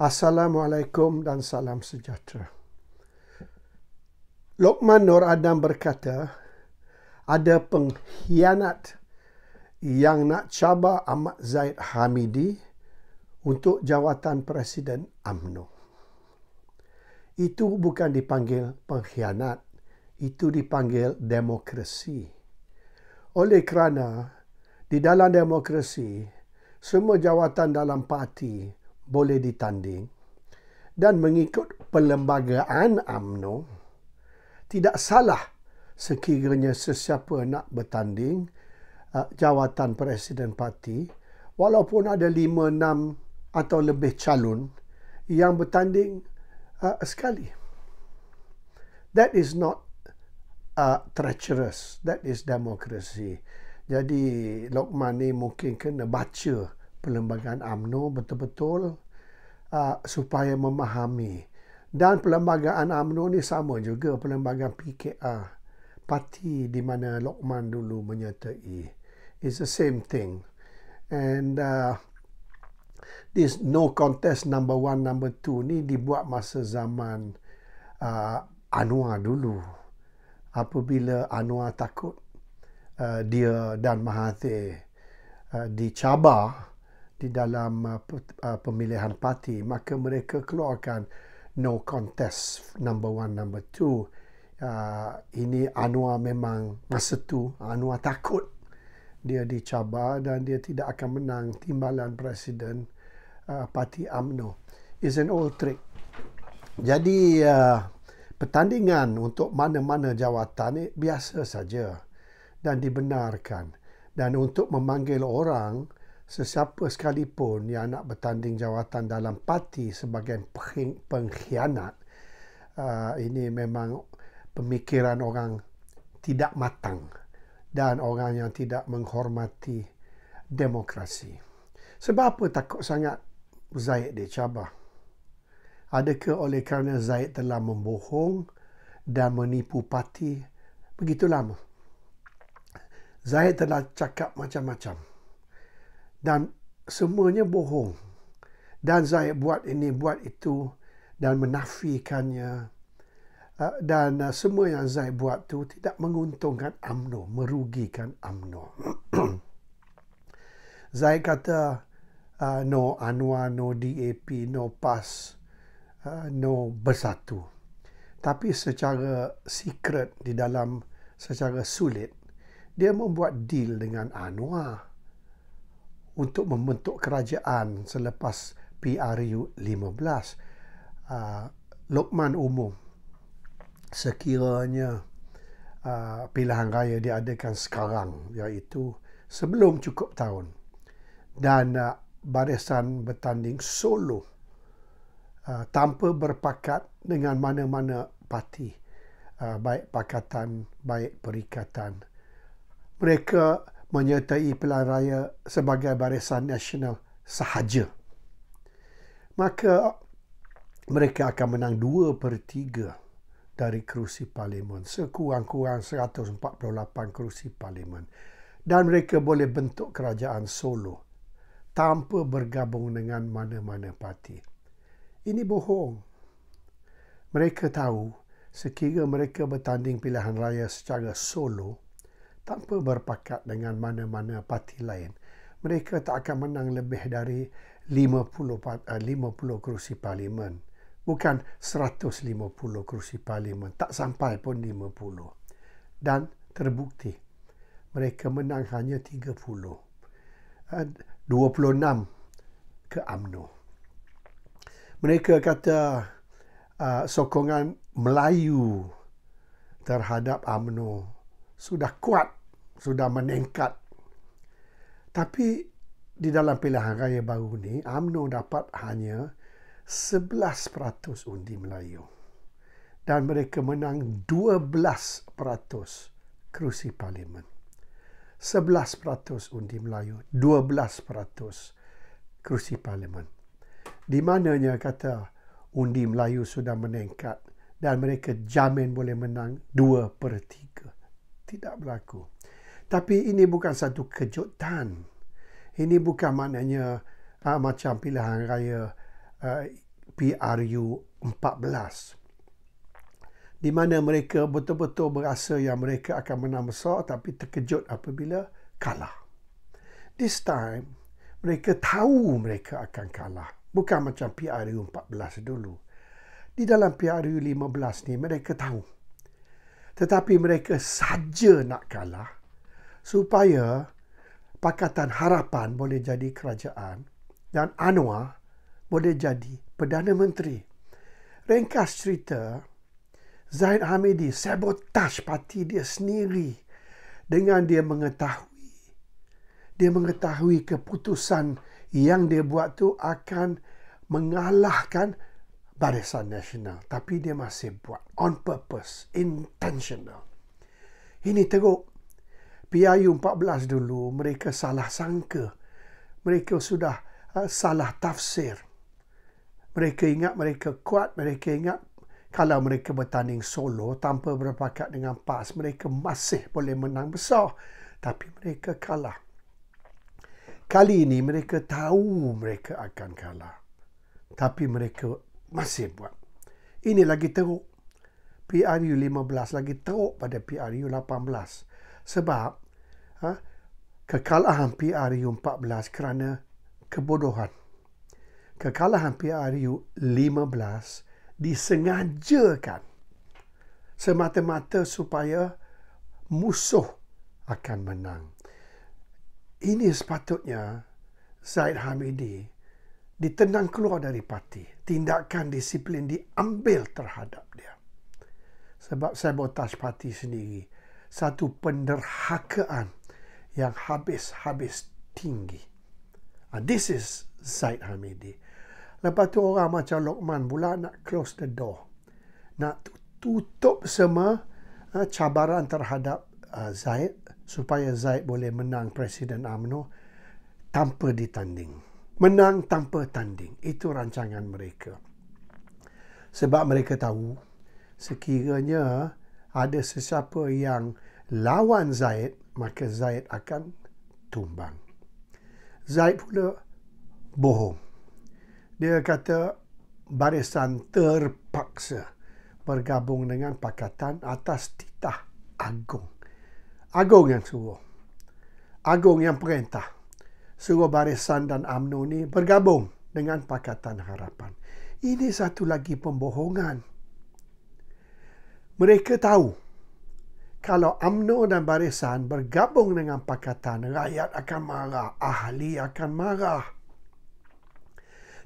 Assalamualaikum dan salam sejahtera. Lokman Nur Adam berkata, ada pengkhianat yang nak cabar Ahmad Zahid Hamidi untuk jawatan Presiden UMNO. Itu bukan dipanggil pengkhianat, itu dipanggil demokrasi. Oleh kerana di dalam demokrasi, semua jawatan dalam parti boleh ditanding dan mengikut perlembagaan UMNO, tidak salah sekiranya sesiapa nak bertanding jawatan Presiden Parti, walaupun ada 5, 6 atau lebih calon yang bertanding sekali. That is not treacherous. That is demokrasi. Jadi Lokman ni mungkin kena baca perlembagaan UMNO betul-betul supaya memahami. Dan perlembagaan UMNO ni sama juga perlembagaan PKR, parti di mana Lokman dulu menyertai. It's the same thing. And this no contest number 1, number 2 ni dibuat masa zaman Anwar dulu. Apabila Anwar takut dia dan Mahathir dicabar di dalam pemilihan parti, maka mereka keluarkan no contest number 1, number 2. Ini Anwar memang masa tu Anwar takut dia dicabar dan dia tidak akan menang timbalan Presiden parti UMNO. It's an old trick. Jadi pertandingan untuk mana-mana jawatan ni biasa saja dan dibenarkan. Dan untuk memanggil orang, sesiapa sekalipun yang nak bertanding jawatan dalam parti sebagai pengkhianat, ini memang pemikiran orang tidak matang dan orang yang tidak menghormati demokrasi. Sebab apa takut sangat Zahid dicabar? Adakah oleh kerana Zahid telah membohong dan menipu parti begitu lama? Zahid telah cakap macam-macam dan semuanya bohong. Dan Zahid buat ini, buat itu dan menafikannya. Dan semua yang Zahid buat tu tidak menguntungkan UMNO, merugikan UMNO. Zahid kata no Anwar, no DAP, no PAS, no Bersatu. Tapi secara secret di dalam, secara sulit, dia membuat deal dengan Anwar untuk membentuk kerajaan selepas PRU 15. Lokman umum sekiranya pilihan raya diadakan sekarang, iaitu sebelum cukup tahun, dan barisan bertanding solo tanpa berpakat dengan mana-mana parti, baik pakatan, baik perikatan. Mereka menyertai pilihan raya sebagai barisan nasional sahaja, maka mereka akan menang 2/3 dari kerusi parlimen, sekurang-kurang 148 kerusi parlimen, dan mereka boleh bentuk kerajaan solo tanpa bergabung dengan mana-mana parti. Ini bohong. Mereka tahu sekiranya mereka bertanding pilihan raya secara solo tanpa berpakat dengan mana-mana parti lain, mereka tak akan menang lebih dari 50 kerusi parlimen. Bukan 150 kerusi parlimen. Tak sampai pun 50. Dan terbukti, mereka menang hanya 30. 26 ke UMNO. Mereka kata sokongan Melayu terhadap UMNO sudah kuat, sudah meningkat. Tapi di dalam pilihan raya baru ni, UMNO dapat hanya 11% undi Melayu. Dan mereka menang 12% kerusi parlimen. 11% undi Melayu, 12% kerusi parlimen. Di mananya kata undi Melayu sudah meningkat dan mereka jamin boleh menang 2/3. Tidak berlaku. Tapi ini bukan satu kejutan. Ini bukan maknanya macam pilihan raya PRU 14. Di mana mereka betul-betul berasa yang mereka akan menang besar tapi terkejut apabila kalah. This time, mereka tahu mereka akan kalah. Bukan macam PRU 14 dulu. Di dalam PRU 15 ni mereka tahu. Tetapi mereka saja nak kalah supaya Pakatan Harapan boleh jadi kerajaan dan Anwar boleh jadi Perdana Menteri. Ringkas cerita, Zahid Hamidi sabotaj parti dia sendiri dengan dia mengetahui keputusan yang dia buat tu akan mengalahkan Barisan Nasional. Tapi dia masih buat on purpose, intentional. Ini teruk. PRU 14 dulu mereka salah sangka. Mereka sudah salah tafsir. Mereka ingat mereka kuat, mereka ingat kalau mereka bertanding solo tanpa berpakat dengan PAS, mereka masih boleh menang besar. Tapi mereka kalah. Kali ini mereka tahu mereka akan kalah. Tapi mereka masih buat. Ini lagi teruk. PRU 15 lagi teruk pada PRU 18. Sebab kekalahan PRU 14 kerana kebodohan. Kekalahan PRU 15 disengajakan semata-mata supaya musuh akan menang. Ini sepatutnya Zahid Hamidi ditendang keluar dari parti. Tindakan disiplin diambil terhadap dia. Sebab sabotaj parti sendiri satu penderhakaan yang habis-habis tinggi. This is Zahid Hamidi. Lepas tu orang macam Lokman pula nak close the door. Nak tutup semua cabaran terhadap Zahid supaya Zahid boleh menang Presiden UMNO tanpa ditanding. Menang tanpa tanding. Itu rancangan mereka. Sebab mereka tahu sekiranya ada sesiapa yang lawan Zahid, maka Zahid akan tumbang. Zahid pula bohong. Dia kata barisan terpaksa bergabung dengan Pakatan atas titah Agong. Agong yang suruh. Agong yang perintah. Suruh Barisan dan UMNO ni bergabung dengan Pakatan Harapan. Ini satu lagi pembohongan. Mereka tahu kalau UMNO dan Barisan bergabung dengan Pakatan, rakyat akan marah, ahli akan marah.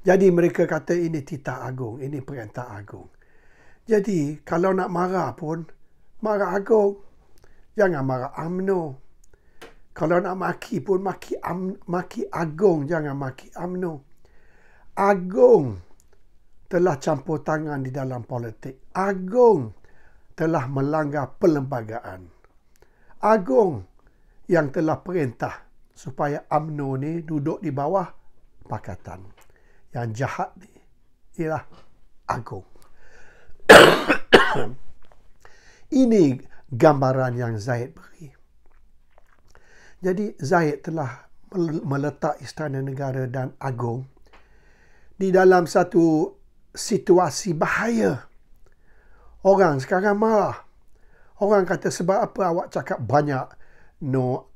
Jadi mereka kata ini titah Agong, ini perintah Agong. Jadi kalau nak marah pun, marah Agong. Jangan marah UMNO. Kalau nak maki pun, maki Agong, jangan maki UMNO. Agong telah campur tangan di dalam politik. Agong telah melanggar perlembagaan. Agong yang telah perintah supaya UMNO ni duduk di bawah Pakatan. Yang jahat ni ialah Agong. Ini gambaran yang Zahid beri. Jadi Zahid telah meletak Istana Negara dan Agong di dalam satu situasi bahaya. Orang sekarang marah. Orang kata sebab apa awak cakap banyak no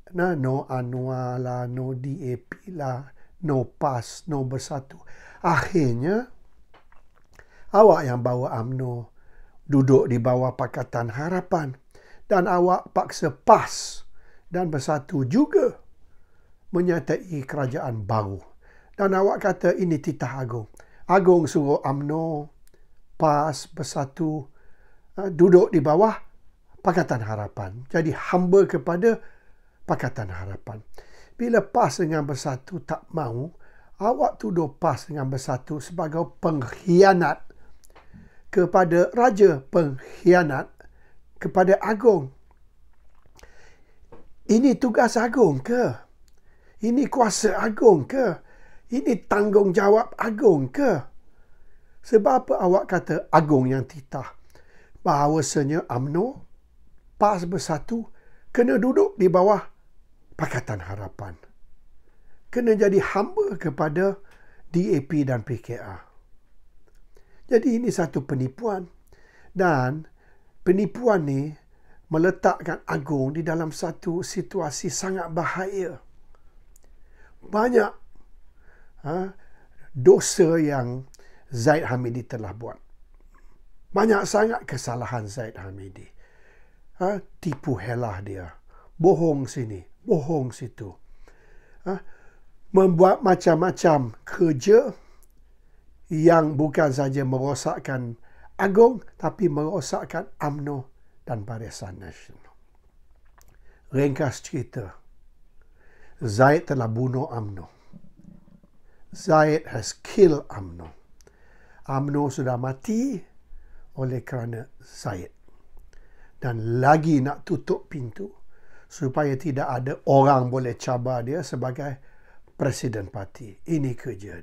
Anwar lah, no DAP lah, no PAS, no Bersatu. Akhirnya awak yang bawa UMNO duduk di bawah Pakatan Harapan dan awak paksa PAS dan Bersatu juga menyertai kerajaan baru. Dan awak kata ini titah Agong. Agong suruh UMNO, PAS, Bersatu duduk di bawah Pakatan Harapan. Jadi hamba kepada Pakatan Harapan. Bila PAS dengan Bersatu tak mau, awak tuduh PAS dengan Bersatu sebagai pengkhianat kepada Raja, pengkhianat kepada Agong. Ini tugas Agong ke? Ini kuasa Agong ke? Ini tanggungjawab Agong ke? Sebab apa awak kata Agong yang titah? Bahawasanya UMNO, PAS, Bersatu kena duduk di bawah Pakatan Harapan. Kena jadi hamba kepada DAP dan PKR. Jadi ini satu penipuan. Dan penipuan ni meletakkan Agong di dalam satu situasi sangat bahaya. Banyak dosa yang Zaid Hamidi telah buat. Banyak sangat kesalahan Zaid Hamidi. Tipu helah dia. Bohong sini, bohong situ. Membuat macam-macam kerja yang bukan saja merosakkan Agong, tapi merosakkan UMNO dan Barisan Nasional. Ringkas cerita, Zaid telah bunuh UMNO. Zaid has killed UMNO. UMNO sudah mati oleh kerana Zaid. Dan lagi nak tutup pintu supaya tidak ada orang boleh cabar dia sebagai Presiden Parti. Ini kerja